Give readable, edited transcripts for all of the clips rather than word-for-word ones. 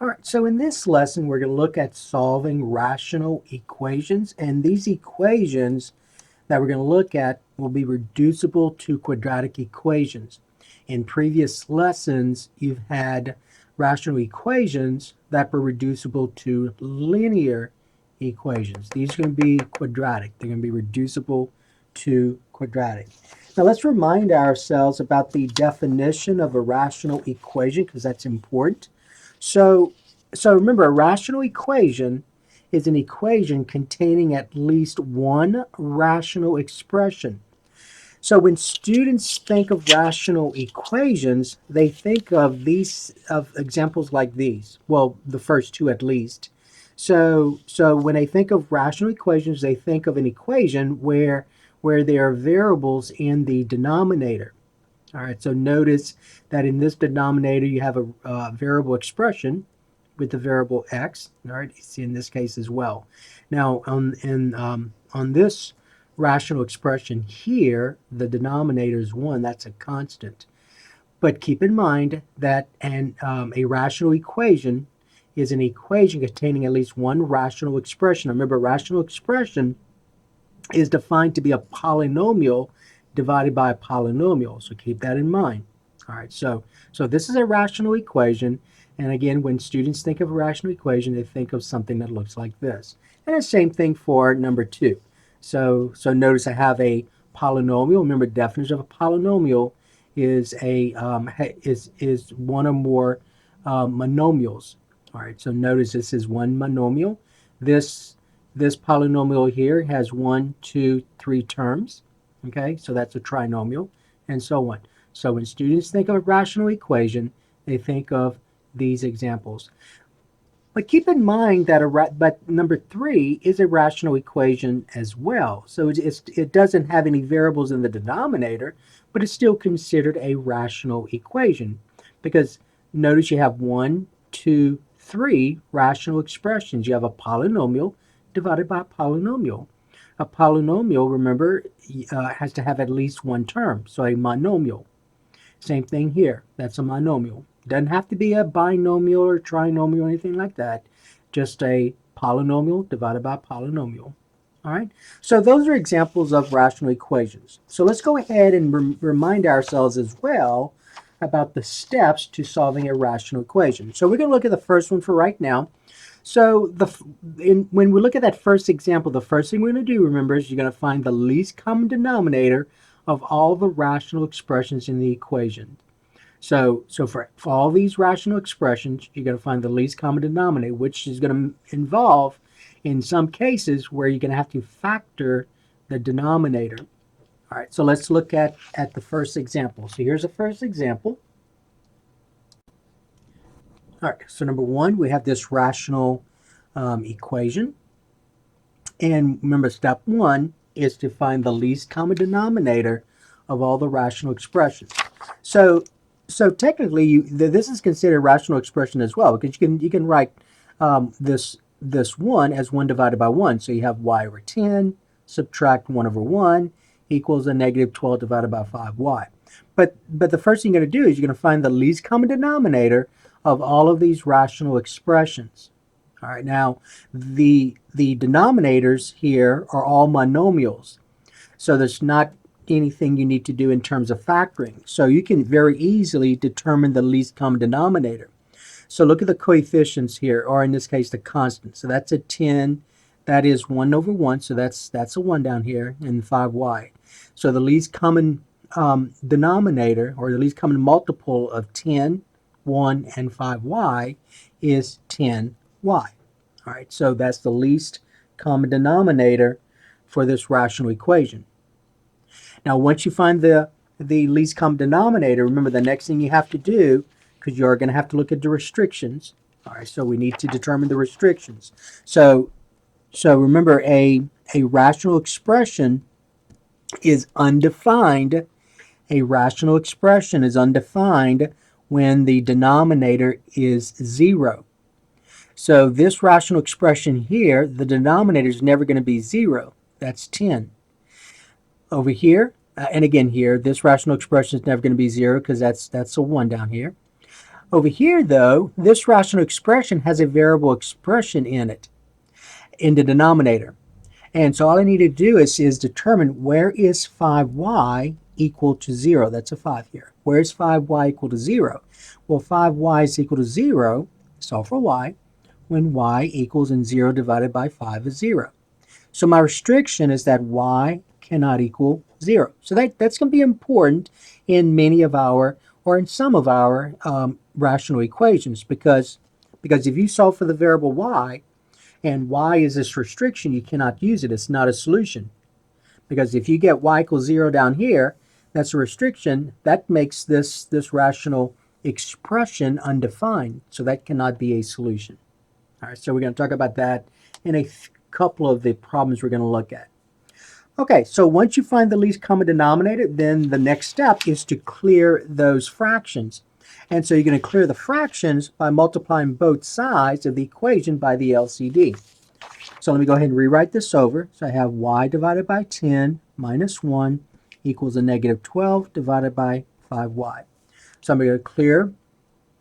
All right, so in this lesson, we're going to look at solving rational equations, and these equations that we're going to look at will be reducible to quadratic equations. In previous lessons, you've had rational equations that were reducible to linear equations. These are going to be quadratic. They're going to be reducible to quadratic. Now let's remind ourselves about the definition of a rational equation, because that's important. So remember, a rational equation is an equation containing at least one rational expression. So when students think of rational equations, they think of examples like these. Well, the first two at least. So when they think of rational equations, they think of an equation where there are variables in the denominator. All right, so notice that in this denominator you have a variable expression with the variable x. All right, it's in this case as well. Now on this rational expression here, the denominator is 1. That's a constant. But keep in mind that a rational equation is an equation containing at least one rational expression. Remember, rational expression is defined to be a polynomial divided by a polynomial. So keep that in mind. All right, so this is a rational equation. And again, when students think of a rational equation, they think of something that looks like this. And the same thing for number 2. So notice I have a polynomial. Remember, the definition of a polynomial is is one or more monomials. All right, so notice this is one monomial. This polynomial here has 1, 2, 3 terms. Okay, so that's a trinomial, and so on. So when students think of a rational equation, they think of these examples. But keep in mind that but number 3 is a rational equation as well. So it doesn't have any variables in the denominator, but it's still considered a rational equation, because notice you have 1, 2, 3 rational expressions. You have a polynomial divided by a polynomial. A polynomial, remember, has to have at least one term, so a monomial. Same thing here. That's a monomial. Doesn't have to be a binomial or trinomial or anything like that. Just a polynomial divided by a polynomial. All right? So those are examples of rational equations. So let's go ahead and remind ourselves as well about the steps to solving a rational equation. So we're going to look at the first one for right now. So when we look at that first example, the first thing we're going to do, remember, is you're going to find the least common denominator of all the rational expressions in the equation. So for all these rational expressions, you're going to find the least common denominator, which is going to involve, in some cases, where you're going to have to factor the denominator. All right, so let's look at the first example. So here's the first example. All right, so number 1, we have this rational equation. And remember, step 1 is to find the least common denominator of all the rational expressions. So technically, this is considered a rational expression as well, because you can write this 1 as 1 divided by 1. So you have y over 10, subtract 1 over 1 equals a negative 12 divided by 5y. But the first thing you're going to do is you're going to find the least common denominator of all of these rational expressions. All right, now the denominators here are all monomials, so there's not anything you need to do in terms of factoring. So you can very easily determine the least common denominator. So look at the coefficients here, or in this case the constant. So that's a 10, that is 1 over 1, so that's a 1 down here, and 5y. So the least common denominator, or the least common multiple of 10, 1, and 5y is 10y. All right, so that's the least common denominator for this rational equation. Now, once you find the least common denominator, remember the next thing you have to do, because you're going to have to look at the restrictions. All right, so we need to determine the restrictions. So remember, a rational expression is undefined. A rational expression is undefined when the denominator is 0. So this rational expression here, the denominator is never going to be 0. That's 10. Over here, and again here, this rational expression is never going to be 0 because that's a 1 down here. Over here, though, this rational expression has a variable expression in it, in the denominator. And so all I need to do is determine where is 5y equal to 0. That's a 5 here. Where is 5y equal to 0? Well, 5y is equal to 0, solve for y, when y equals and 0 divided by 5 is 0. So my restriction is that y cannot equal 0. So that's going to be important in many of our, or in some of our rational equations, because if you solve for the variable y, and y is this restriction, you cannot use it. It's not a solution. Because if you get y equals 0 down here, that's a restriction. That makes this rational expression undefined. So that cannot be a solution. All right, so we're going to talk about that in a couple of the problems we're going to look at. Okay, so once you find the least common denominator, then the next step is to clear those fractions. And so you're going to clear the fractions by multiplying both sides of the equation by the LCD. So let me go ahead and rewrite this over. So I have y divided by 10 minus 1 equals a negative 12 divided by 5y. So I'm going to clear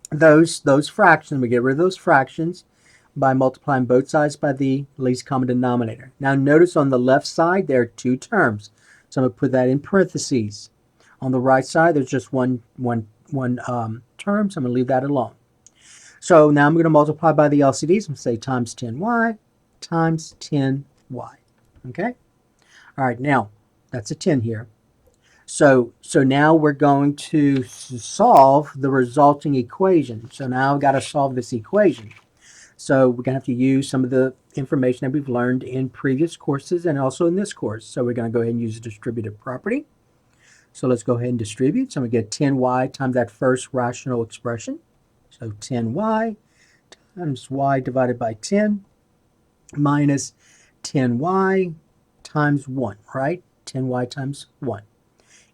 those fractions. We get rid of those fractions by multiplying both sides by the least common denominator. Now notice on the left side there are two terms. So I'm going to put that in parentheses. On the right side there's just one term, so I'm going to leave that alone. So now I'm going to multiply by the LCDs. I'm going to say times 10y times 10y. Okay? All right, now that's a 10 here. So now we're going to solve the resulting equation. So now I've got to solve this equation. So we're going to have to use some of the information that we've learned in previous courses and also in this course. So we're going to go ahead and use the distributive property. So let's go ahead and distribute. So I'm going to get 10y times that first rational expression. So 10y times y divided by 10 minus 10y times 1, right? 10y times 1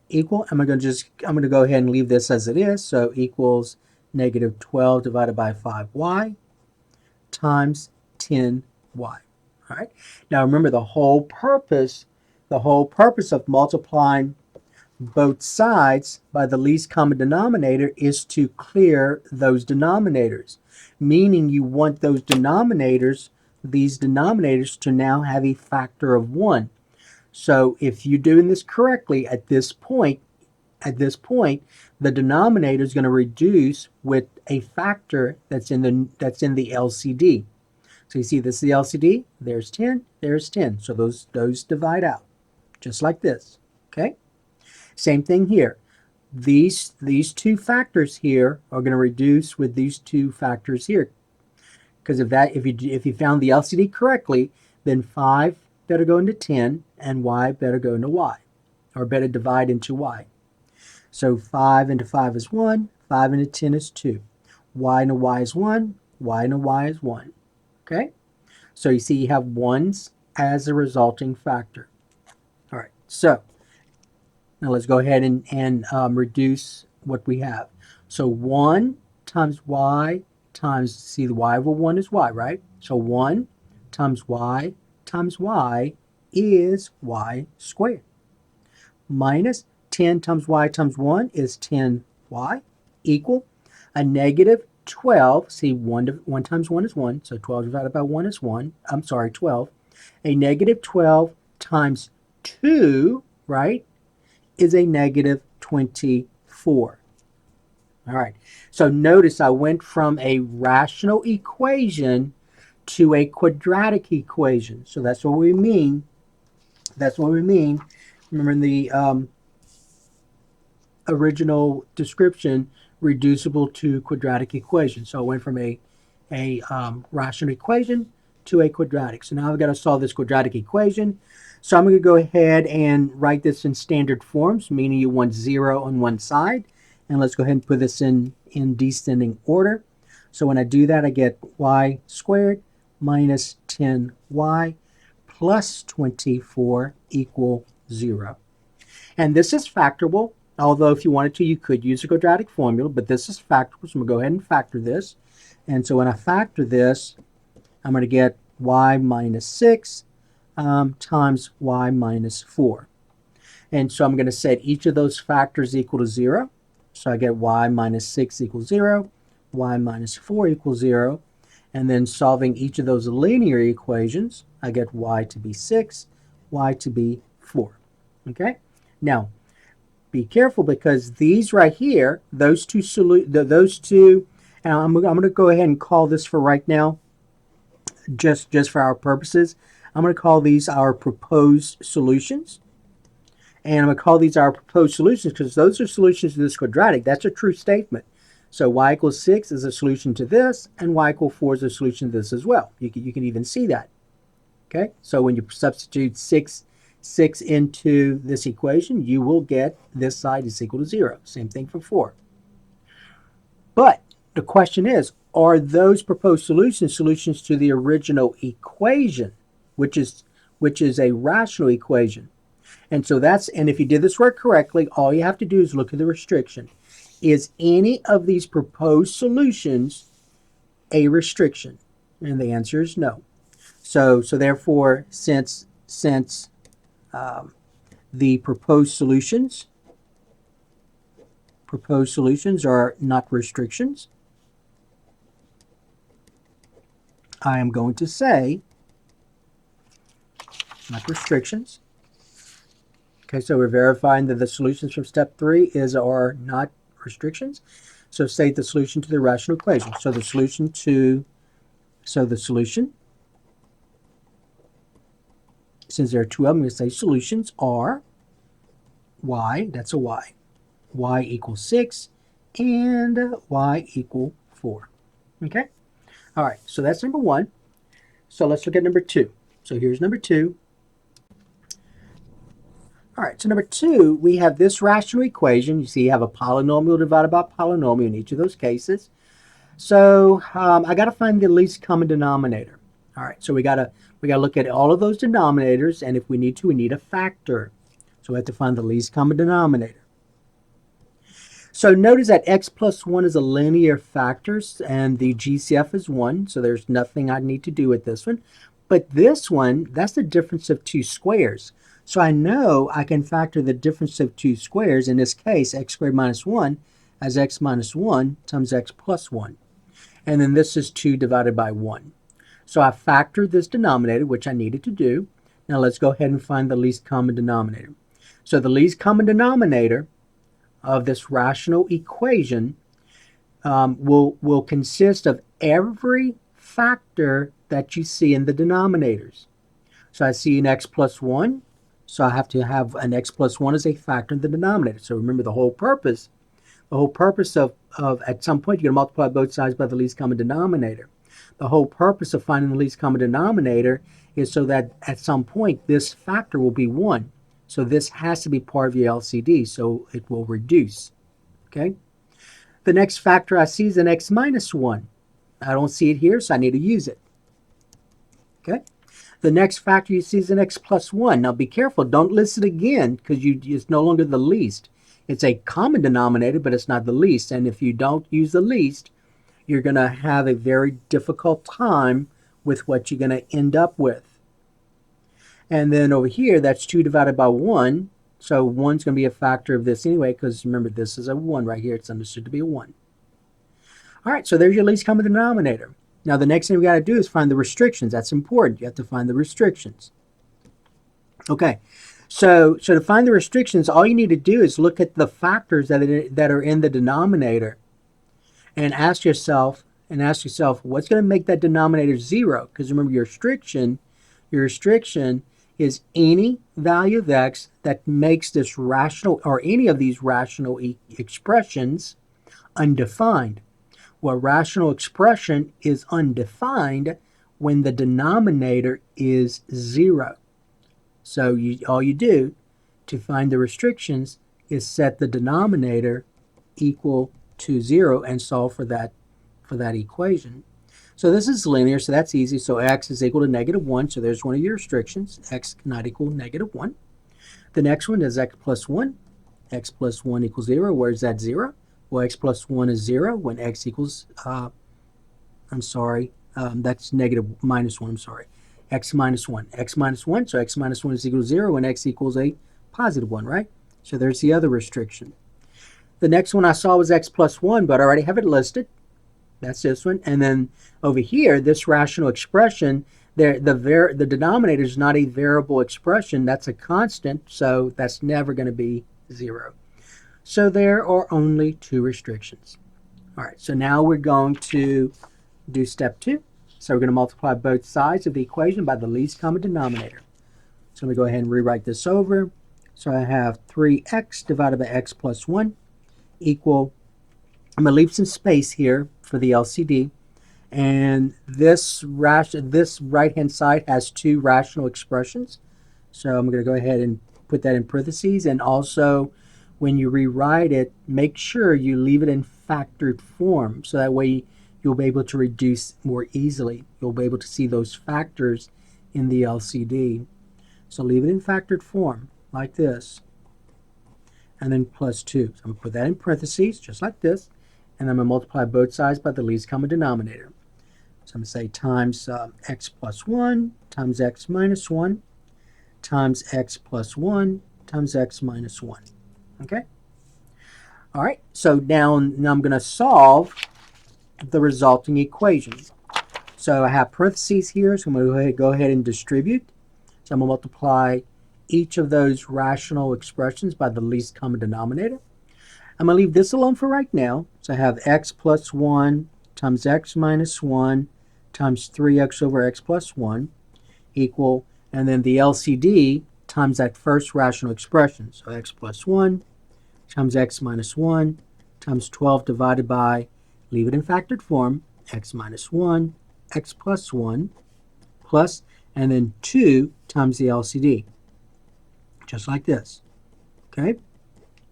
equal. I'm going to go ahead and leave this as it is. So equals negative 12 divided by 5y times 10y. All right. Now remember the whole purpose of multiplying both sides by the least common denominator is to clear those denominators, meaning you want these denominators to now have a factor of 1. So if you're doing this correctly at this point, the denominator is going to reduce with a factor that's in the LCD. So you see this is the LCD, there's 10, there's 10. So those divide out, just like this. Okay? Same thing here. These two factors here are going to reduce with these two factors here. Because if you found the LCD correctly, then 5 better go into 10 and y better go into y, or better divide into y. So 5 into 5 is 1, 5 into 10 is 2. Y into y is 1, y into y is 1. Okay? So you see you have 1s as a resulting factor. All right, so now let's go ahead and reduce what we have. So 1 times y times, see the y over 1 is y, right? So 1 times y is y squared. Minus 10 times y times 1 is 10y equal a negative 12. See, 1 times 1 is 1, so 12 divided by 1 is 1. I'm sorry, 12. A negative 12 times 2, right, is a negative 24. All right, so notice I went from a rational equation to a quadratic equation. So that's what we mean. Remember in the original description, reducible to quadratic equation. So I went from a rational equation to a quadratic. So now I've got to solve this quadratic equation. So I'm going to go ahead and write this in standard forms, meaning you want 0 on one side. And let's go ahead and put this in descending order. So when I do that, I get y squared minus 10y plus 24 equal 0. And this is factorable, although if you wanted to, you could use a quadratic formula, but this is factorable, so I'm going to go ahead and factor this. And so when I factor this, I'm going to get y minus 6 times y minus 4. And so I'm going to set each of those factors equal to 0. So I get y minus 6 equals 0, y minus 4 equals 0. And then solving each of those linear equations, I get y to be 6, y to be 4. Okay? Now, be careful because these right here, those two, and I'm going to go ahead and call this for right now, just for our purposes, I'm going to call these our proposed solutions. And I'm going to call these our proposed solutions because those are solutions to this quadratic. That's a true statement. So y equals 6 is a solution to this, and y equals 4 is a solution to this as well. You can even see that. Okay, so when you substitute 6 into this equation, you will get this side is equal to 0. Same thing for 4. But the question is, are those proposed solutions solutions to the original equation, which is a rational equation? And so and if you did this work correctly, all you have to do is look at the restriction. Is any of these proposed solutions a restriction? And the answer is no. So therefore, since the proposed solutions are not restrictions, I am going to say not restrictions. Okay, so we're verifying that the solutions from step 3 are not restrictions. So state the solution to the rational equation. So the solution, since there are two of them, we say solutions are y, that's a y equals 6, and y equal 4. Okay? All right, so that's number 1. So let's look at number 2. So here's number 2. All right, so number 2, we have this rational equation. You see you have a polynomial divided by polynomial in each of those cases. So I got to find the least common denominator. All right, so we got to look at all of those denominators, and if we need to, we need a factor. So we have to find the least common denominator. So notice that x plus 1 is a linear factor, and the GCF is 1, so there's nothing I need to do with this one. But this one, that's the difference of two squares. So I know I can factor the difference of two squares, in this case, x squared minus 1, as x minus 1 times x plus 1. And then this is 2 divided by 1. So I factored this denominator, which I needed to do. Now let's go ahead and find the least common denominator. So the least common denominator of this rational equation will consist of every factor that you see in the denominators. So I see an x plus 1. So I have to have an x plus 1 as a factor in the denominator. So remember the whole purpose of at some point you're going to multiply both sides by the least common denominator. The whole purpose of finding the least common denominator is so that at some point this factor will be 1. So this has to be part of your LCD, so it will reduce. Okay? The next factor I see is an x minus 1. I don't see it here, so I need to use it. Okay? The next factor you see is an x plus 1. Now be careful, don't list it again because it's no longer the least. It's a common denominator, but it's not the least. And if you don't use the least, you're going to have a very difficult time with what you're going to end up with. And then over here, that's 2 divided by 1. So 1's going to be a factor of this anyway, because remember, this is a 1 right here. It's understood to be a 1. All right, so there's your least common denominator. Now the next thing we got to do is find the restrictions. That's important. You have to find the restrictions. Okay, so to find the restrictions, all you need to do is look at the factors that are in the denominator, and ask yourself, what's going to make that denominator 0? Because remember, your restriction is any value of x that makes this rational, or any of these rational expressions, undefined. Well, a rational expression is undefined when the denominator is 0. So all you do to find the restrictions is set the denominator equal to 0 and solve for that equation. So this is linear, so that's easy. So x is equal to -1, so there's one of your restrictions. X cannot equal -1. The next one is x plus 1. X plus 1 equals 0. Where's that 0? Well, x plus 1 is 0 when x equals, that's -1, I'm sorry. X minus 1. X minus 1, so x minus 1 is equal to 0 when x equals a positive 1, right? So there's the other restriction. The next one I saw was x plus 1, but I already have it listed. That's this one. And then over here, this rational expression, the denominator is not a variable expression. That's a constant, so that's never going to be 0. So there are only 2 restrictions. All right, so now we're going to do step 2. So we're going to multiply both sides of the equation by the least common denominator. So let me go ahead and rewrite this over. So I have 3x divided by x plus 1 equal, I'm going to leave some space here for the LCD. And this right-hand side has 2 rational expressions. So I'm going to go ahead and put that in parentheses. And also, when you rewrite it, make sure you leave it in factored form. So that way you'll be able to reduce more easily. You'll be able to see those factors in the LCD. So leave it in factored form, like this. And then plus 2. So I'm going to put that in parentheses, just like this. And I'm going to multiply both sides by the least common denominator. So I'm going to say times x plus 1 times x minus 1 times x plus 1 times x minus 1. Okay? All right, so now I'm going to solve the resulting equation. So I have parentheses here, so I'm going to go ahead and distribute. So I'm going to multiply each of those rational expressions by the least common denominator. I'm going to leave this alone for right now. So I have x plus 1 times x minus 1 times 3x over x plus 1 equal, and then the LCD times that first rational expression. So x plus 1 times x minus 1 times 12 divided by, leave it in factored form, x minus 1, x plus 1, plus, and then 2 times the LCD, just like this. Okay?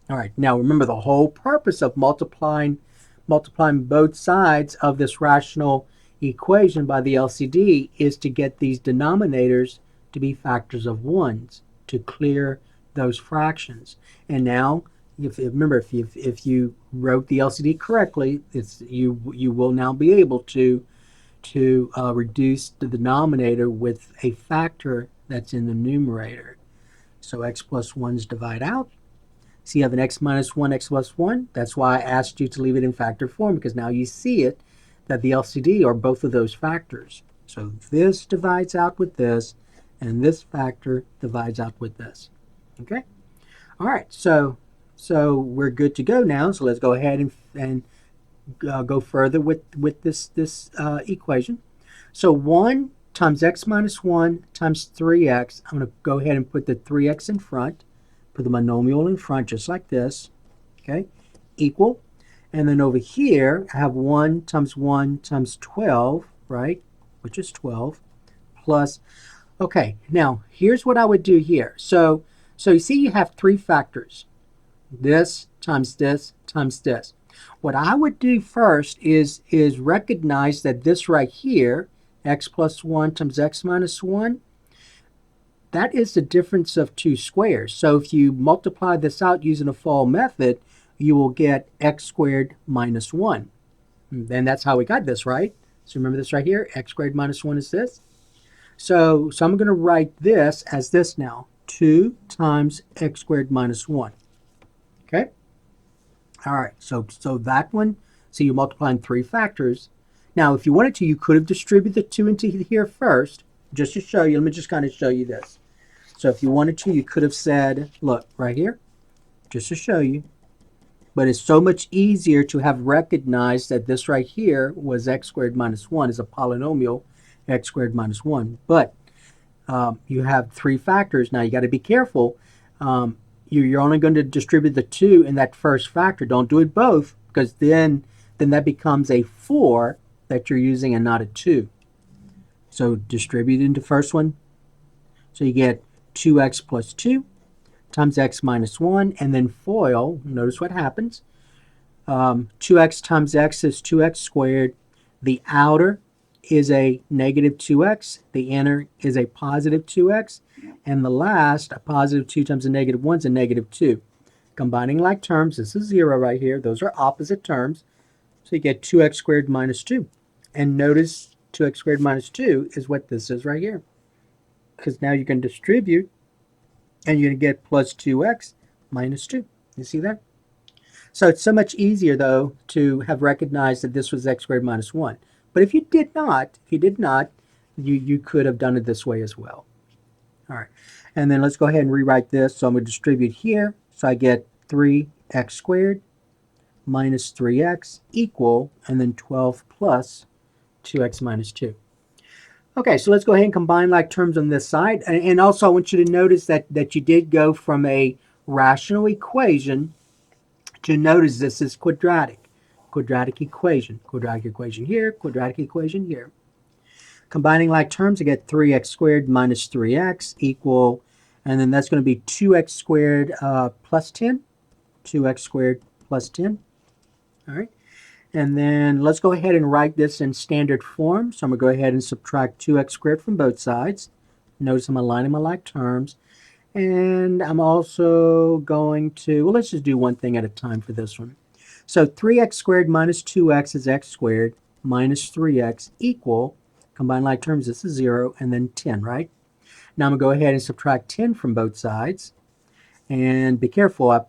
All right, now remember the whole purpose of multiplying both sides of this rational equation by the LCD is to get these denominators to be factors of 1s, to clear those fractions. And now, remember, if you wrote the LCD correctly, you will now be able to reduce the denominator with a factor that's in the numerator. So x plus 1's divide out. So you have an x minus 1, x plus 1. That's why I asked you to leave it in factor form, because now you see it, that the LCD are both of those factors. So this divides out with this, and this factor divides out with this. Okay? All right, so we're good to go now. So let's go ahead and go further with this equation. So 1 times x minus 1 times 3x. I'm going to go ahead and put the 3x in front. Put the monomial in front just like this, okay, equal. And then over here, I have 1 times 12, right, which is 12, plus, okay, now here's what I would do here. So you see you have 3 factors, this times this times this. What I would do first is recognize that this right here, x plus 1 times x minus 1, that is the difference of 2 squares. So if you multiply this out using a Fall method, you will get x squared minus 1. And then that's how we got this, right? So remember this right here, x squared minus 1 is this. So I'm going to write this as this now, 2 times x squared minus 1. Okay? All right, so that one, so you're multiplying 3 factors. Now, if you wanted to, you could have distributed the 2 into here first, just to show you. Let me just kind of show you this. So if you wanted to, you could have said, look, right here, just to show you. But it's so much easier to have recognized that this right here was x squared minus 1 is a polynomial, x squared minus 1. But you have 3 factors. Now, you got to be careful. You're only going to distribute the 2 in that first factor. Don't do it both, because then that becomes a 4 that you're using and not a 2. So distribute into the first one. So you get 2x plus 2 times x minus 1, and then FOIL, notice what happens. 2x times x is 2x squared. The outer is a negative 2x. The inner is a positive 2x. And the last, a positive 2 times a negative 1 is a negative 2. Combining like terms, this is 0 right here. Those are opposite terms. So you get 2x squared minus 2. And notice 2x squared minus 2 is what this is right here. Because now you can distribute, and you're going to get plus 2x minus 2. You see that? So it's so much easier, though, to have recognized that this was x squared minus 1. But if you did not, you could have done it this way as well. All right. And then let's go ahead and rewrite this. So I'm going to distribute here. So I get 3x squared minus 3x equal, and then 12 plus 2x minus 2. Okay, so let's go ahead and combine like terms on this side. And also I want you to notice that you did go from a rational equation to notice this is quadratic. Quadratic equation. Quadratic equation here, quadratic equation here. Combining like terms, I get 3x squared minus 3x equal, and then that's going to be 2x squared plus 10. 2x squared plus 10. All right. And then let's go ahead and write this in standard form. So I'm going to go ahead and subtract 2x squared from both sides. Notice I'm aligning my like terms. And I'm also going to, well, let's just do one thing at a time for this one. So 3x squared minus 2x is x squared minus 3x equal, combine like terms, this is 0, and then 10, right? Now I'm going to go ahead and subtract 10 from both sides. And be careful,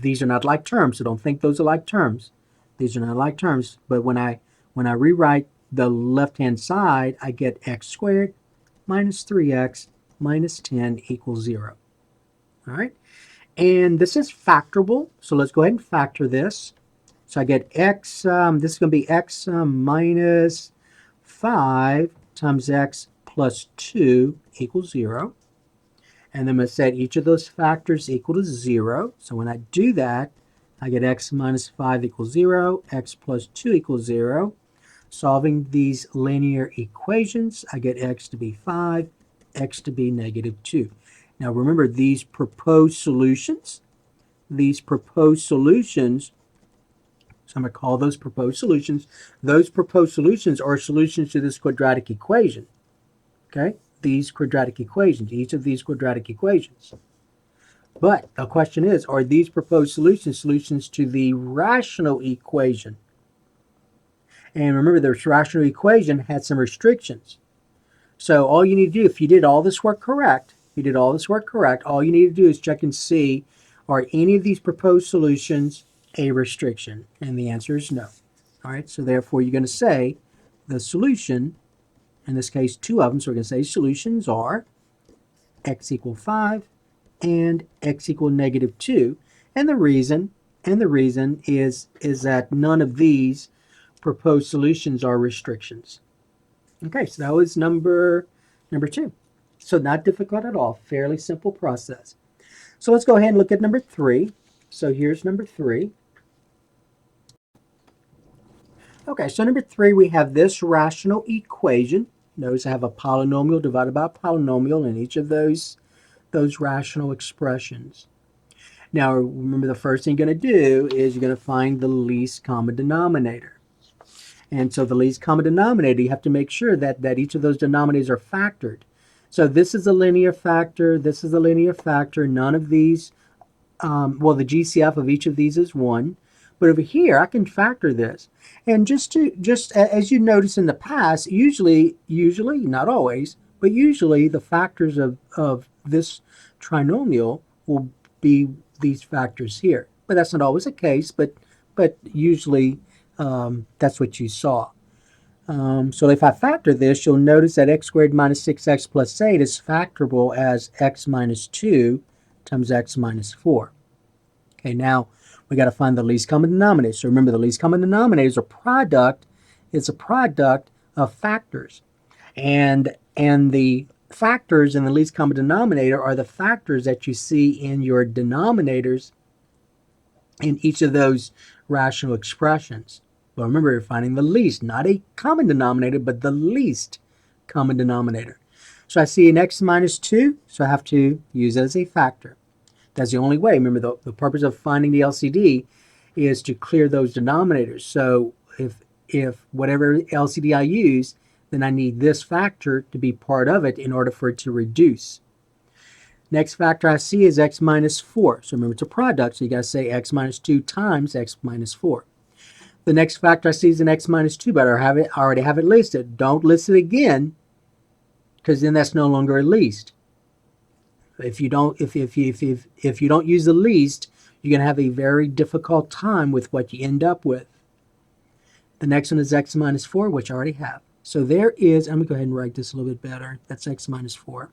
these are not like terms, so don't think those are like terms. These are not like terms, but when I rewrite the left-hand side, I get x squared minus 3x minus 10 equals 0. All right? And this is factorable, so let's go ahead and factor this. So I get x, this is going to be x minus 5 times x plus 2 equals 0. And then I'm going to set each of those factors equal to 0. So when I do that, I get x minus 5 equals 0, x plus 2 equals 0. Solving these linear equations, I get x to be 5, x to be negative 2. Now remember, these proposed solutions, so I'm going to call those proposed solutions. Those proposed solutions are solutions to this quadratic equation. Okay? These quadratic equations, each of these quadratic equations. But the question is, are these proposed solutions solutions to the rational equation? And remember, this rational equation had some restrictions. So all you need to do, if you did all this work correct, all you need to do is check and see, are any of these proposed solutions a restriction? And the answer is no. All right, so therefore you're going to say the solution, in this case 2 of them, so we're going to say solutions are x equal 5 and x equal negative 2. And the reason is that none of these proposed solutions are restrictions. Okay, so that was number 2. So not difficult at all, fairly simple process. So let's go ahead and look at number 3. So here's number 3. Okay, so number 3, we have this rational equation. Notice I have a polynomial divided by a polynomial in each of those rational expressions. Now remember, the first thing you're going to do is you're going to find the least common denominator. And so the least common denominator, you have to make sure that each of those denominators are factored. So this is a linear factor, this is a linear factor, none of these, well, the GCF of each of these is 1. But over here, I can factor this. And just as you notice in the past, usually, not always, but usually the factors of this trinomial will be these factors here. But that's not always the case, but usually that's what you saw. So if I factor this, you'll notice that x squared minus 6x plus 8 is factorable as x minus 2 times x minus 4. Okay, now we got to find the least common denominator. So remember, the least common denominator is a product of factors. And the factors in the least common denominator are the factors that you see in your denominators in each of those rational expressions. But remember, you're finding the least, not a common denominator, but the least common denominator. So I see an x minus 2, so I have to use it as a factor. That's the only way. Remember, the purpose of finding the LCD is to clear those denominators. So if whatever LCD I use, then I need this factor to be part of it in order for it to reduce. Next factor I see is x minus 4. So remember, it's a product, so you got to say x minus 2 times x minus 4. The next factor I see is an x minus 2, but I already have it listed. Don't list it again, because then that's no longer a least. If you don't use the least, you're going to have a very difficult time with what you end up with. The next one is x minus 4, which I already have. So there is, I'm going to go ahead and write this a little bit better. That's x minus 4.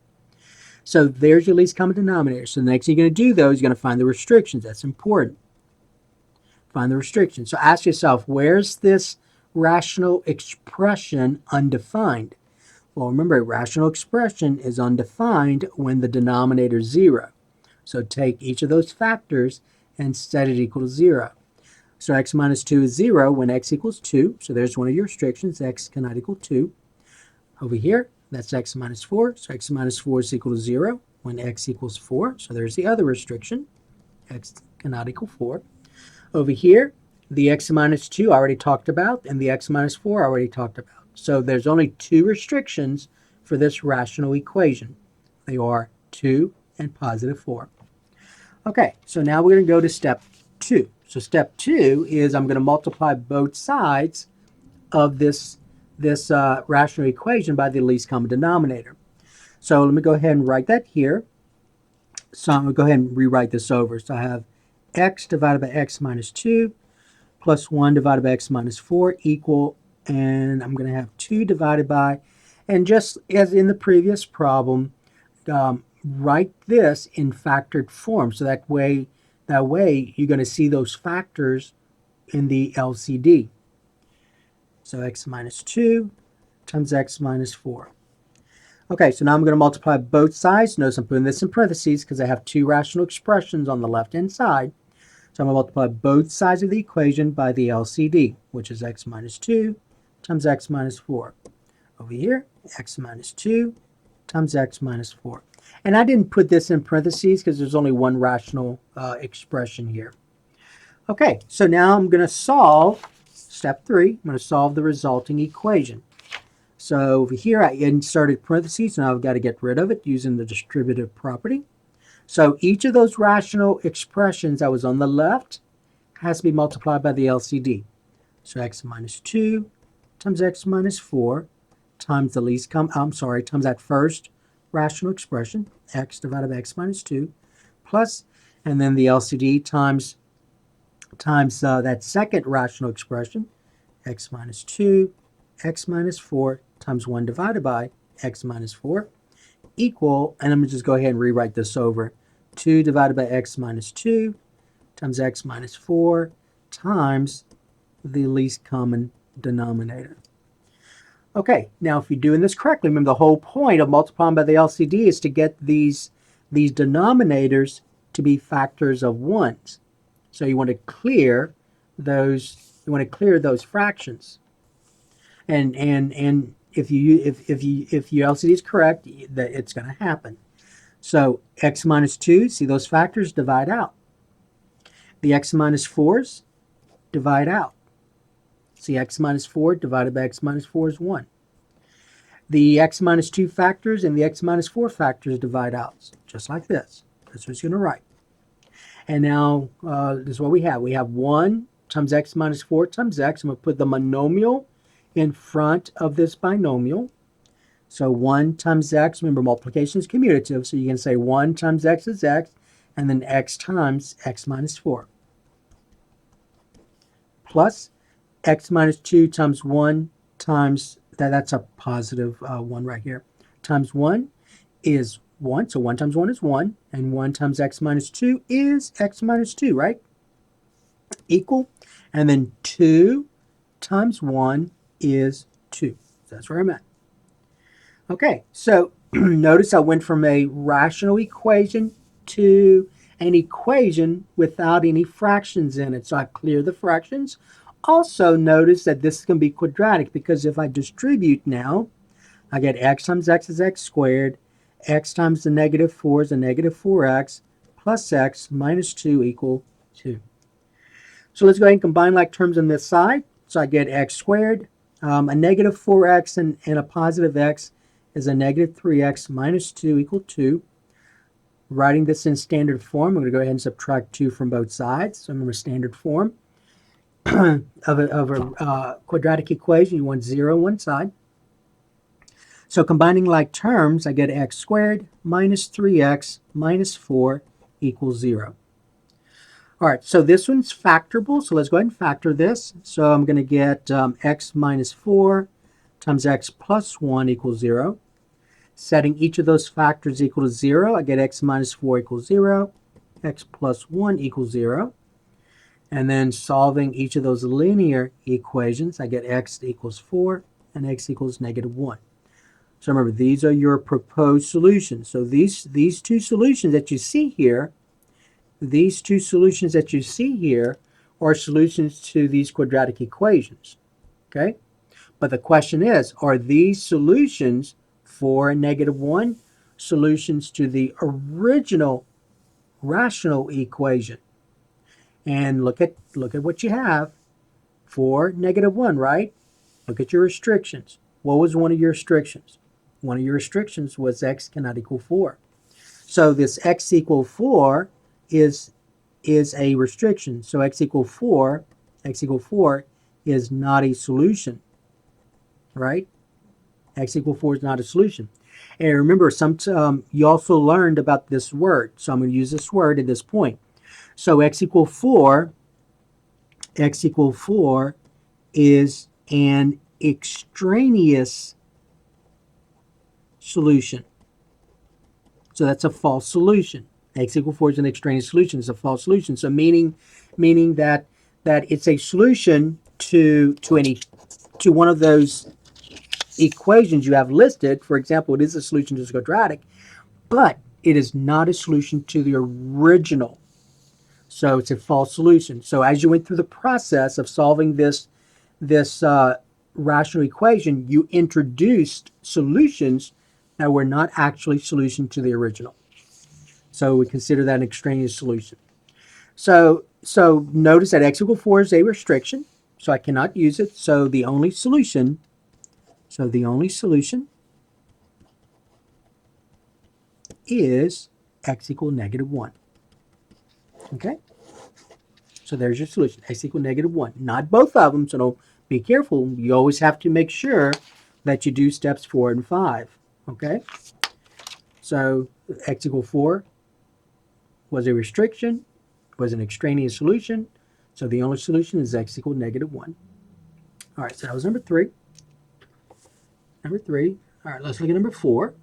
So there's your least common denominator. So the next thing you're going to do, though, is you're going to find the restrictions. That's important. Find the restrictions. So ask yourself, where's this rational expression undefined? Well, remember, a rational expression is undefined when the denominator is 0. So take each of those factors and set it equal to 0. So x minus 2 is 0 when x equals 2. So there's one of your restrictions. X cannot equal 2. Over here, that's x minus 4. So x minus 4 is equal to 0 when x equals 4. So there's the other restriction. X cannot equal 4. Over here, the x minus 2 I already talked about, and the x minus 4 I already talked about. So there's only two restrictions for this rational equation. They are 2 and positive 4. Okay, so now we're going to go to step 2. So step 2 is I'm going to multiply both sides of this rational equation by the least common denominator. So let me go ahead and write that here. So I'm going to go ahead and rewrite this over. So I have x divided by x minus 2 plus 1 divided by x minus 4 equal, and I'm going to have 2 divided by, and just as in the previous problem, write this in factored form. So that way you're going to see those factors in the LCD. So x minus 2 times x minus 4. Okay, so now I'm going to multiply both sides. Notice I'm putting this in parentheses because I have two rational expressions on the left-hand side. So I'm going to multiply both sides of the equation by the LCD, which is x minus 2 times x minus 4. Over here, x minus 2 times x minus 4. And I didn't put this in parentheses because there's only one rational expression here. Okay, so now I'm going to solve step 3. I'm going to solve the resulting equation. So over here, I inserted parentheses, and I've got to get rid of it using the distributive property. So each of those rational expressions that was on the left has to be multiplied by the LCD. So x minus 2 times x minus 4 times the least common, times that first rational expression, x divided by x minus 2, plus, and then the LCD times that second rational expression, x minus 2, x minus 4 times 1 divided by x minus 4 equal, and I'm going to just go ahead and rewrite this over, 2 divided by x minus 2 times x minus 4 times the least common denominator. Okay, now if you're doing this correctly, remember the whole point of multiplying by the LCD is to get these denominators to be factors of 1s. So you want to clear those fractions. And if your LCD is correct, that it's going to happen. So x minus 2, see those factors divide out. The x minus 4s divide out. See, x minus 4 divided by x minus 4 is 1. The x minus 2 factors and the x minus 4 factors divide out, just like this. That's what it's going to write. And now this is what we have. We have 1 times x minus 4 times x. I'm going to put the monomial in front of this binomial. So 1 times x, remember multiplication is commutative, so you can say 1 times x is x, and then x times x minus 4. Plus x minus 2 times 1 times, that's a positive 1 right here, times 1 is 1, so 1 times 1 is 1, and 1 times x minus 2 is x minus 2, right? Equal, and then 2 times 1 is 2. So that's where I'm at. Okay, so notice I went from a rational equation to an equation without any fractions in it. So I clear the fractions. Also notice that this can be quadratic because if I distribute now, I get x times x is x squared, x times the negative 4 is a negative 4x, plus x minus 2 equal 2. So let's go ahead and combine like terms on this side. So I get x squared, a negative 4x and a positive x is a negative 3x minus 2 equal 2. Writing this in standard form, I'm going to go ahead and subtract 2 from both sides. So remember standard form of a quadratic equation, you want 0 on one side. So combining like terms, I get x squared minus 3x minus 4 equals 0. All right, so this one's factorable, so let's go ahead and factor this. So I'm going to get x minus 4 times x plus 1 equals 0. Setting each of those factors equal to 0, I get x minus 4 equals 0, x plus 1 equals 0. And then solving each of those linear equations, I get x equals 4 and x equals negative 1. So remember, these are your proposed solutions. So these two solutions that you see here, are solutions to these quadratic equations. Okay? But the question is, are these solutions for negative 1 solutions to the original rational equation? And look at what you have for negative 1, right? Look at your restrictions. What was one of your restrictions? One of your restrictions was x cannot equal 4. So this x equal 4 is a restriction. So x equal 4 is not a solution, right? X equal 4 is not a solution. And remember, you also learned about this word. So I'm going to use this word at this point. So x equal 4 is an extraneous solution. So that's a false solution. X equal 4 is an extraneous solution. It's a false solution. So meaning that it's a solution to one of those equations you have listed. For example, it is a solution to the quadratic, but it is not a solution to the original. So it's a false solution. So as you went through the process of solving this rational equation, you introduced solutions that were not actually solution to the original. So we consider that an extraneous solution. So notice that x equal 4 is a restriction, so I cannot use it. So the only solution is x equal negative 1. Okay? So there's your solution, x equal negative 1. Not both of them, so don't be careful. You always have to make sure that you do steps 4 and 5. Okay? So x equal 4 was a restriction, was an extraneous solution. So the only solution is x equal negative 1. All right, so that was number 3. Number 3. All right, let's look at number 4.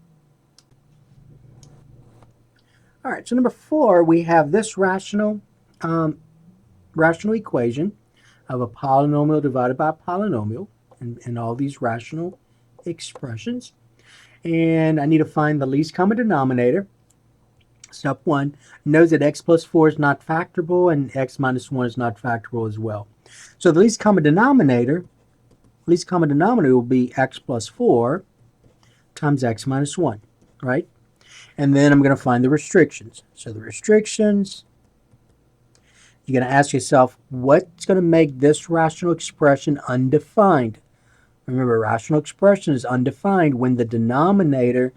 All right, so number 4, we have this rational equation of a polynomial divided by a polynomial, and all these rational expressions. And I need to find the least common denominator. Step 1 knows that x plus 4 is not factorable and x minus 1 is not factorable as well. So the least common denominator will be x plus 4 times x minus 1, right? And then I'm going to find the restrictions. So the restrictions, you're going to ask yourself, what's going to make this rational expression undefined? Remember, rational expression is undefined when the denominator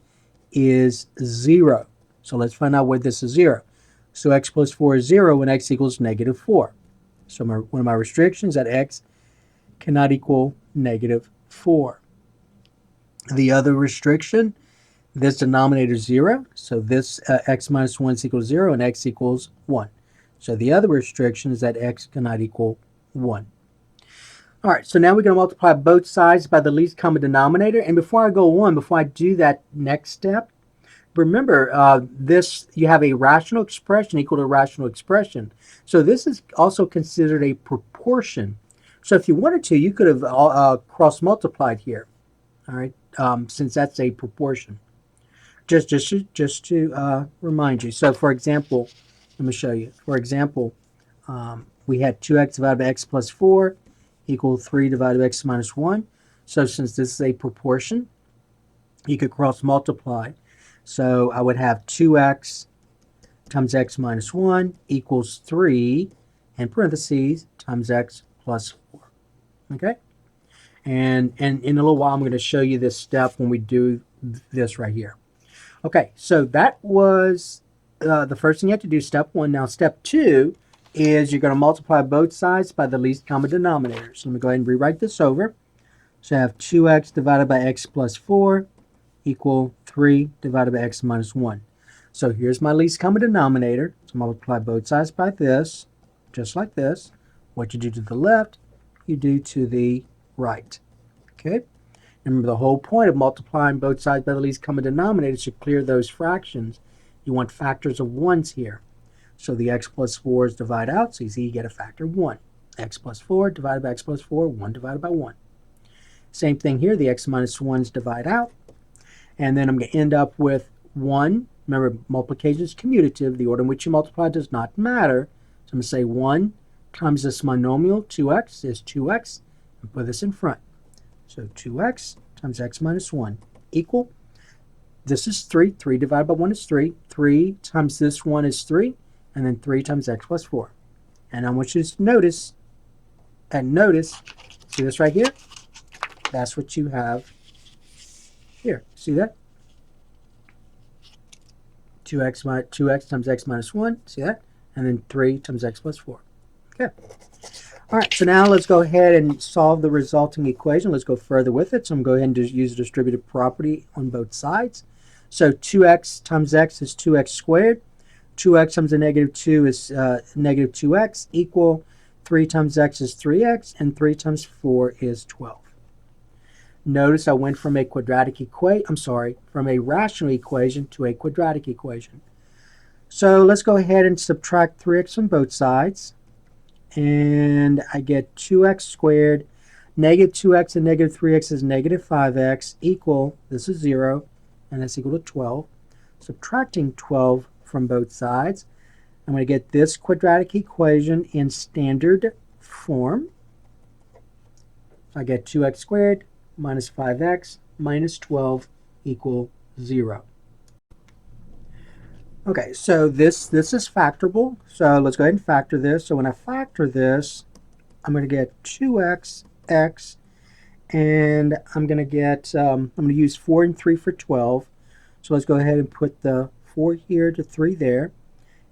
is 0. So let's find out where this is 0. So x plus 4 is 0 when x equals negative 4. So one of my restrictions is that x cannot equal negative 4. The other restriction, this denominator is 0. So this x minus 1 is equal to 0 and x equals 1. So the other restriction is that x cannot equal 1. All right, so now we're going to multiply both sides by the least common denominator. And before I do that next step, remember, you have a rational expression equal to a rational expression. So this is also considered a proportion. So if you wanted to, you could have cross-multiplied here, all right, since that's a proportion. Just to remind you. So for example, let me show you. For example, we had 2x divided by x plus 4 equal 3 divided by x minus 1. So since this is a proportion, you could cross-multiply. So I would have 2x times x minus 1 equals 3, in parentheses, times x plus 4. Okay? And in a little while, I'm going to show you this step when we do this right here. Okay, so that was the first thing you have to do, step 1. Now, step 2 is you're going to multiply both sides by the least common denominator. So let me go ahead and rewrite this over. So I have 2x divided by x plus 4 equal 3 divided by x minus 1. So here's my least common denominator. So multiply both sides by this. just like this. What you do to the left, you do to the right. Okay? Remember, the whole point of multiplying both sides by the least common denominator is to clear those fractions. You want factors of 1s here. So the x plus 4's divide out, so you get a factor 1. X plus 4 divided by x plus 4, 1 divided by 1. Same thing here, the x minus 1's divide out. And then I'm going to end up with 1. Remember, multiplication is commutative. The order in which you multiply does not matter. So I'm going to say 1 times this monomial, 2x, is 2x, and put this in front. So 2x times x minus 1 equal, this is 3. 3 divided by 1 is 3. 3 times this 1 is 3, and then 3 times x plus 4. And I want you to notice, see this right here? That's what you have here. See that? 2x times x minus 1, see that? And then 3 times x plus 4. Okay. All right, so now let's go ahead and solve the resulting equation. Let's go further with it. So I'm going to go ahead and just use the distributive property on both sides. So 2x times x is 2x squared. 2x times a negative 2 is negative 2x equal 3 times x is 3x, and 3 times 4 is 12. Notice I went from a from a rational equation to a quadratic equation. So let's go ahead and subtract 3x from both sides. And I get 2x squared. Negative 2x and negative 3x is negative 5x equal, this is 0, and that's equal to 12. Subtracting 12 from both sides, I'm going to get this quadratic equation in standard form. So I get 2x squared minus 5x minus 12 equal 0. Okay, so this is factorable. So let's go ahead and factor this. So when I factor this, I'm going to get 2x, x, and I'm going to get, I'm going to use 4 and 3 for 12. So let's go ahead and put the 4 here to 3 there.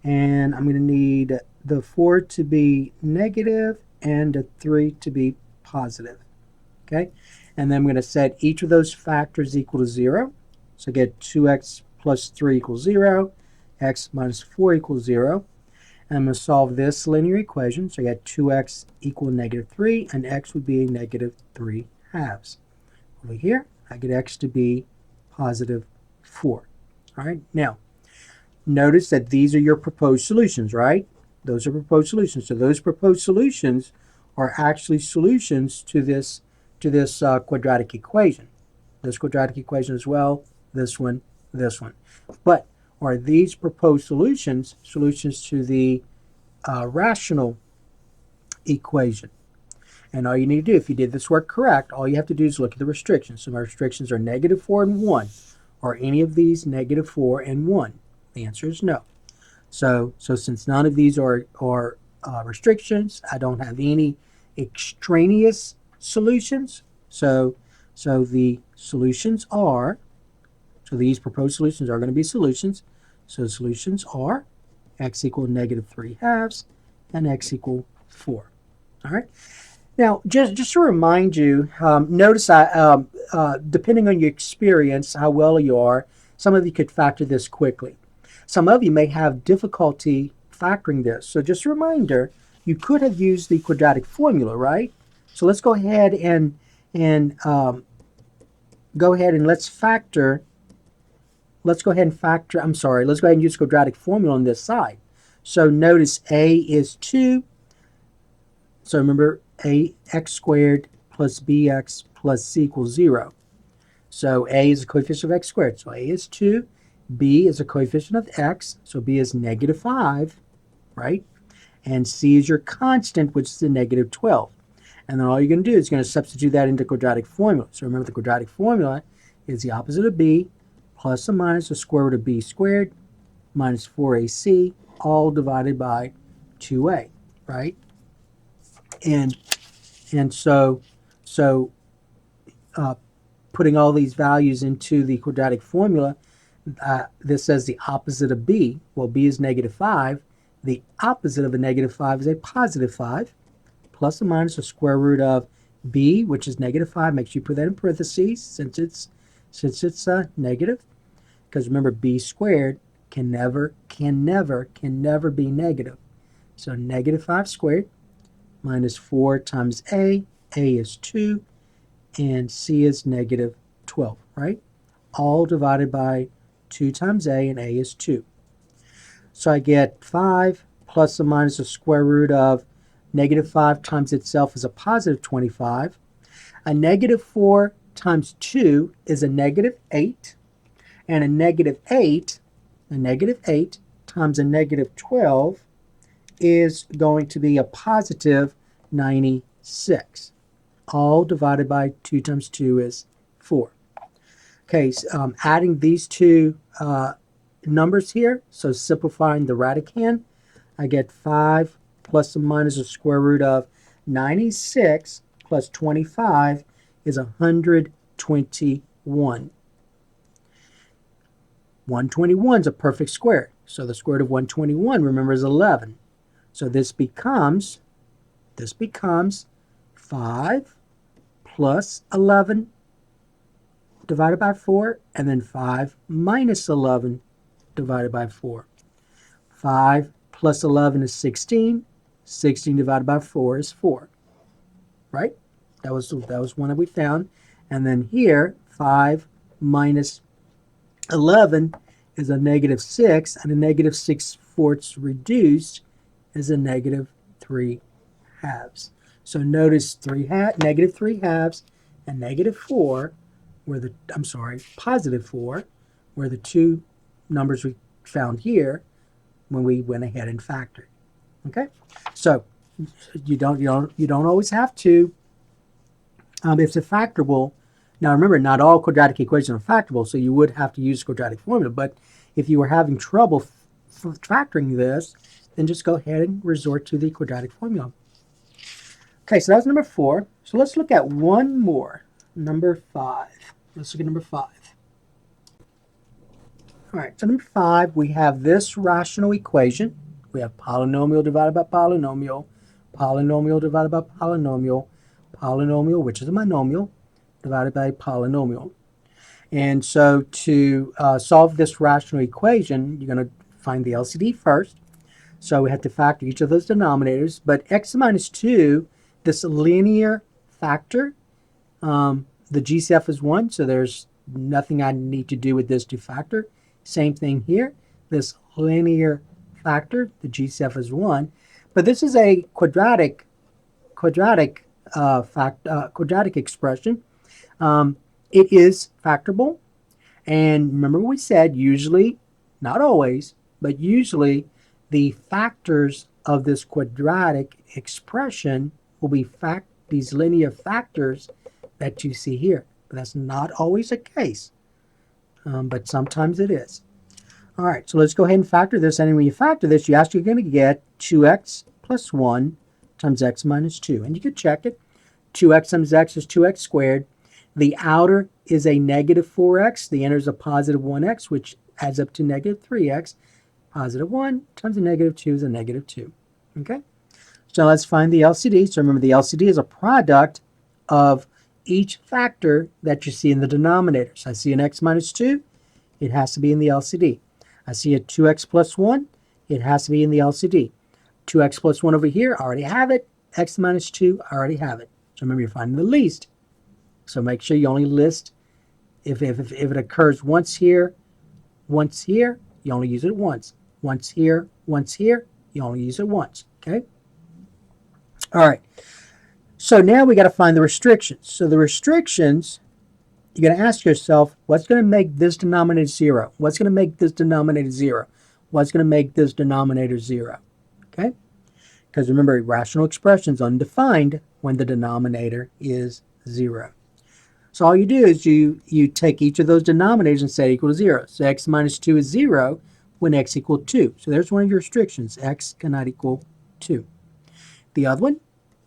And I'm going to need the 4 to be negative and the 3 to be positive. Okay, and then I'm going to set each of those factors equal to 0. So I get 2x plus 3 equals 0. X minus 4 equals 0. And I'm going to solve this linear equation. So I got 2x equal negative 3, and x would be a negative 3 halves. Over here, I get x to be positive 4. All right, now, notice that these are your proposed solutions, right? Those are proposed solutions. So those proposed solutions are actually solutions to this quadratic equation. This quadratic equation as well, this one, this one. But are these proposed solutions to the rational equation? And all you need to do, if you did this work correct, all you have to do is look at the restrictions. So my restrictions are negative 4 and 1. Are any of these negative 4 and 1? The answer is no. So since none of these are restrictions, I don't have any extraneous solutions. So the solutions are, so these proposed solutions are going to be solutions. So the solutions are x equal negative 3 halves and x equal 4. All right. Now, just to remind you, notice depending on your experience, how well you are, some of you could factor this quickly. Some of you may have difficulty factoring this. So just a reminder, you could have used the quadratic formula, right? So let's go ahead and let's go ahead and use quadratic formula on this side. So notice a is 2. So remember, ax squared plus bx plus c equals 0. So a is a coefficient of x squared. So a is 2. B is a coefficient of x. So b is negative 5, right? And c is your constant, which is the negative 12. And then all you're going to do is going to substitute that into quadratic formula. So remember, the quadratic formula is the opposite of b plus or minus the square root of b squared minus 4ac, all divided by 2a, right? And so putting all these values into the quadratic formula, this says the opposite of b. Well, b is negative 5. The opposite of a negative 5 is a positive 5, plus or minus the square root of b, which is negative 5. Make sure you put that in parentheses since it's negative. Because remember, b squared can never be negative. So negative 5 squared minus 4 times A is 2, and C is negative 12, right? All divided by 2 times A, and A is 2. So I get 5 plus or minus the square root of negative 5 times itself is a positive 25. A negative 4 times 2 is a negative 8. And a negative 8 times a negative 12 is going to be a positive 96. All divided by 2 times 2 is 4. Okay, so, adding these two numbers here, so simplifying the radicand, I get 5 plus or minus the square root of 96 plus 25 is 121. 121 is a perfect square. So the square root of 121, remember, is 11. So this becomes 5 plus 11 divided by 4, and then 5 minus 11 divided by 4. 5 plus 11 is 16. 16 divided by 4 is 4. Right? That was one that we found. And then here, 5 minus 11 is a negative 6, and a negative 6/4 reduced is a negative 3 halves. So notice negative 3 halves and negative 4 were the, positive 4 were the two numbers we found here when we went ahead and factored. Okay, so you don't always have to. If it's factorable. Now remember, not all quadratic equations are factorable, so you would have to use quadratic formula. But if you were having trouble factoring this, then just go ahead and resort to the quadratic formula. Okay, so that was number 4. So let's look at one more, number 5. Let's look at number 5. All right, so number 5, we have this rational equation. We have polynomial divided by polynomial, polynomial divided by polynomial, polynomial, which is a monomial, divided by polynomial. And so to solve this rational equation, you're going to find the LCD first. So we have to factor each of those denominators. But x minus 2, this linear factor, the GCF is 1, so there's nothing I need to do with this to factor. Same thing here. This linear factor, the GCF is 1. But this is a quadratic expression. It is factorable, and remember we said usually, not always, but usually the factors of this quadratic expression will be these linear factors that you see here. But that's not always the case, but sometimes it is. All right, so let's go ahead and factor this, and when you factor this, you're actually going to get 2x plus 1 times x minus 2, and you can check it. 2x times x is 2x squared. The outer is a negative 4x. The inner is a positive 1x, which adds up to negative 3x. Positive 1 times a negative 2 is a negative 2. Okay? So let's find the LCD. So remember, the LCD is a product of each factor that you see in the denominator. So I see an x minus 2. It has to be in the LCD. I see a 2x plus 1. It has to be in the LCD. 2x plus 1 over here, I already have it. X minus 2, I already have it. So remember, you're finding the least. So make sure you only list, if it occurs once here, you only use it once. Once here, you only use it once. Okay? All right. So now we got to find the restrictions. So the restrictions, you're going to ask yourself, what's going to make this denominator 0? What's going to make this denominator 0? What's going to make this denominator 0? Okay? Because remember, rational expressions undefined when the denominator is 0. So all you do is you take each of those denominators and set equal to 0. So x minus 2 is 0 when x equals 2. So there's one of your restrictions. X cannot equal 2. The other one,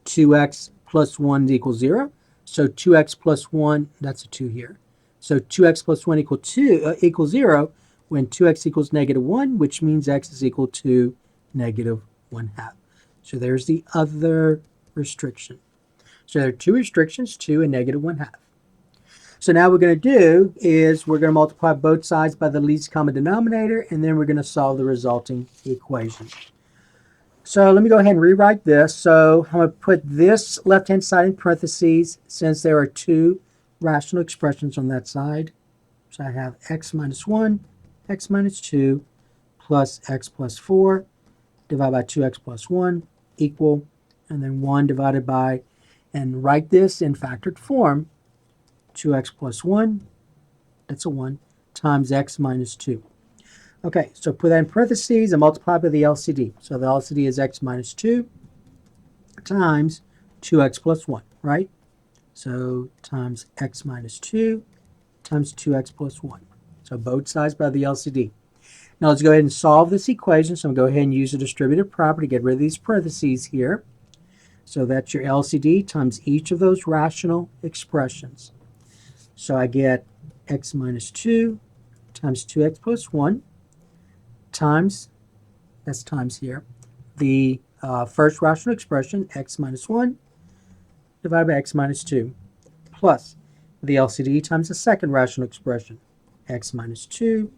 2x plus 1 equals 0. So 2x plus 1, that's a 2 here. So 2x plus 1 equals 0 when 2x equals negative 1, which means x is equal to negative 1/2. So there's the other restriction. So there are two restrictions, 2 and negative 1/2. So now what we're going to do is we're going to multiply both sides by the least common denominator, and then we're going to solve the resulting equation. So let me go ahead and rewrite this. So I'm going to put this left-hand side in parentheses since there are two rational expressions on that side. So I have x minus 1, x minus 2, plus x plus 4, divided by 2x plus 1, equal, and then 1 divided by, and write this in factored form, 2x plus 1, that's a 1, times x minus 2. Okay, so put that in parentheses and multiply by the LCD. So the LCD is x minus 2 times 2x plus 1, right? So times x minus 2 times 2x plus 1. So both sides by the LCD. Now let's go ahead and solve this equation. So I'm going to go ahead and use the distributive property to get rid of these parentheses here. So that's your LCD times each of those rational expressions. So I get x minus 2 times 2x plus 1 times, that's times here, the first rational expression, x minus 1 divided by x minus 2, plus the LCD times the second rational expression, x minus 2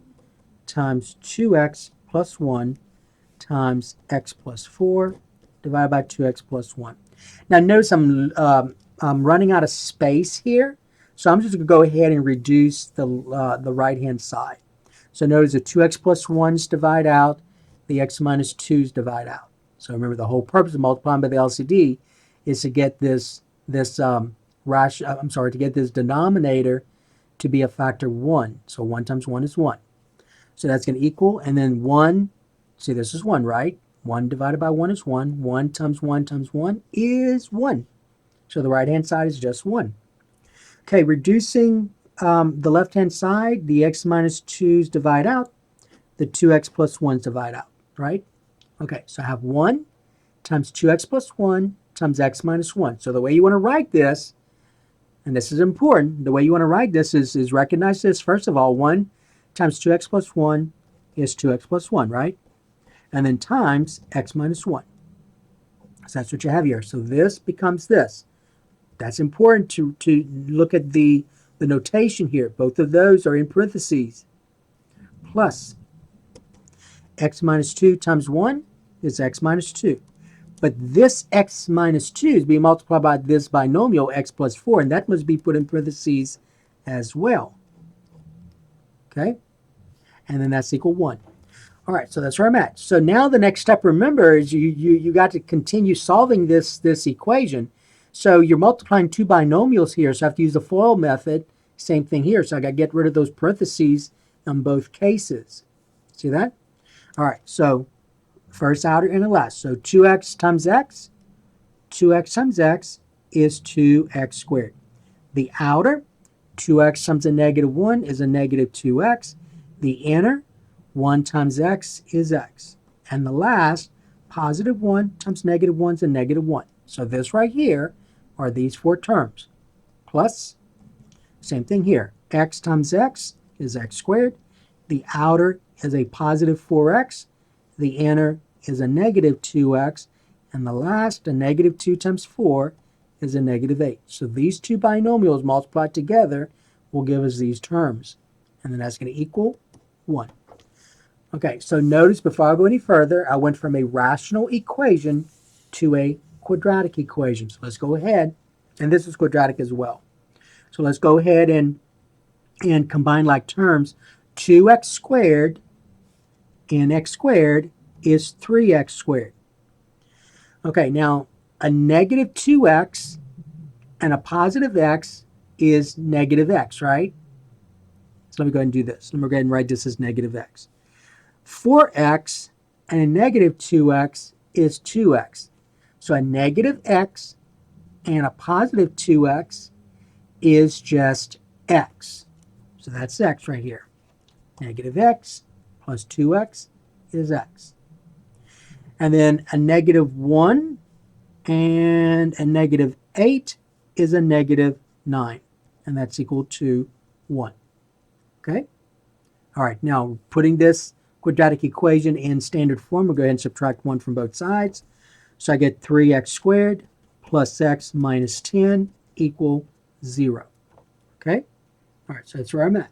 times 2x plus 1 times x plus 4 divided by 2x plus 1. Now notice I'm running out of space here, so I'm just going to go ahead and reduce the right-hand side. So notice the 2x plus 1's divide out, the x minus 2's divide out. So remember, the whole purpose of multiplying by the LCD is to get this denominator to be a factor 1. So 1 times 1 is 1. So that's going to equal, and then 1, see this is 1, right? 1 divided by 1 is 1. 1 times 1 times 1 is 1. So the right-hand side is just 1. Okay, reducing the left-hand side, the x minus 2's divide out, the 2x plus 1's divide out, right? Okay, so I have 1 times 2x plus 1 times x minus 1. So the way you want to write this, and this is important, the way you want to write this is recognize this. First of all, 1 times 2x plus 1 is 2x plus 1, right? And then times x minus 1. So that's what you have here. So this becomes this. That's important to look at the notation here. Both of those are in parentheses. Plus x minus 2 times 1 is x minus 2. But this x minus 2 is being multiplied by this binomial x plus 4, and that must be put in parentheses as well. Okay? And then that's equal 1. All right, so that's where I'm at. So now the next step, remember, is you got to continue solving this equation. So you're multiplying two binomials here, so I have to use the FOIL method. Same thing here, so I got to get rid of those parentheses in both cases. See that? All right, so first outer and the last. So 2x times x, 2x times x is 2x squared. The outer, 2x times a negative 1 is a negative 2x. The inner, 1 times x is x. And the last, positive 1 times negative 1 is a negative 1. So this right here are these four terms. Plus, same thing here. X times x is x squared. The outer is a positive 4x. The inner is a negative 2x. And the last, a negative 2 times 4, is a negative 8. So these two binomials multiplied together will give us these terms. And then that's going to equal 1. Okay, so notice before I go any further, I went from a rational equation to a quadratic equation. So let's go ahead, and this is quadratic as well. So let's go ahead and combine like terms. 2x squared and x squared is 3x squared. Okay, now a negative 2x and a positive x is negative x, right? So let me go ahead and do this. Let me go ahead and write this as negative x. 4x and a negative 2x is 2x. So a negative x and a positive 2x is just x. So that's x right here. Negative x plus 2x is x. And then a negative 1 and a negative 8 is a negative 9. And that's equal to 1. Okay? All right, now putting this quadratic equation in standard form, we'll go ahead and subtract 1 from both sides. So I get 3x squared plus x minus 10 equal 0. Okay? All right, so that's where I'm at.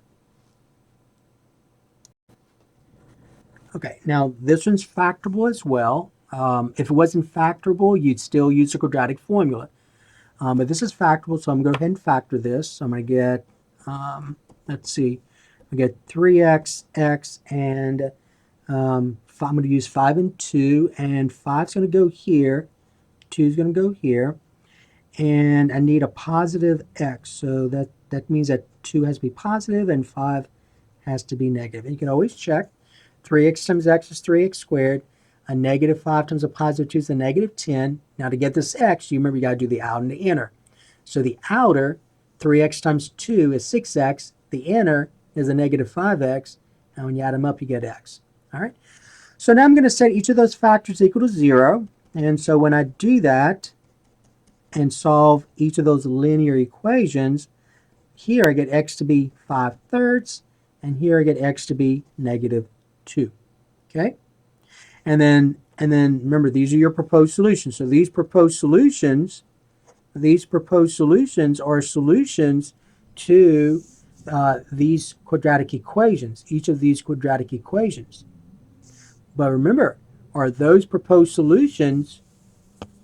Okay, now this one's factorable as well. If it wasn't factorable, you'd still use the quadratic formula. But this is factorable, so I'm going to go ahead and factor this. So I'm going to get, let's see, I get 3x, x, and I'm going to use 5 and 2, and 5 is going to go here, 2 is going to go here, and I need a positive x, so that means that 2 has to be positive and 5 has to be negative. And you can always check. 3x times x is 3x squared. A negative 5 times a positive 2 is a negative 10. Now to get this x, you remember you got to do the outer and the inner. So the outer, 3x times 2 is 6x. The inner is a negative 5x. And when you add them up, you get x. All right. So now I'm going to set each of those factors equal to 0. And so when I do that and solve each of those linear equations, here I get x to be 5/3, and here I get x to be negative 2. Okay? And then remember, these are your proposed solutions. So these proposed solutions are solutions to these quadratic equations, each of these quadratic equations. But remember, are those proposed solutions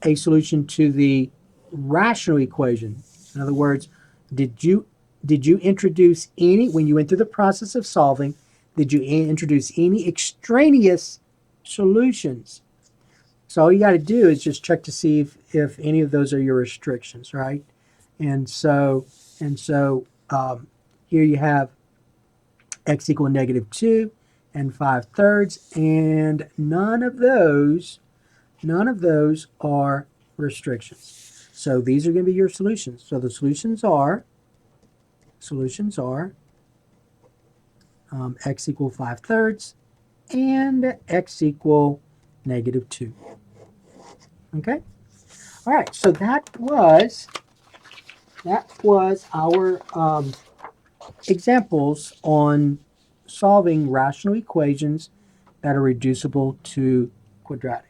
a solution to the rational equation? In other words, did you introduce any, when you went through the process of solving, did you introduce any extraneous solutions? So all you got to do is just check to see if any of those are your restrictions, right? And so here you have x equal negative 2 and 5/3, and none of those are restrictions. So these are going to be your solutions. So the solutions are x equal 5/3 and x equal negative 2. Okay? All right, so that was our examples on solving rational equations that are reducible to quadratic.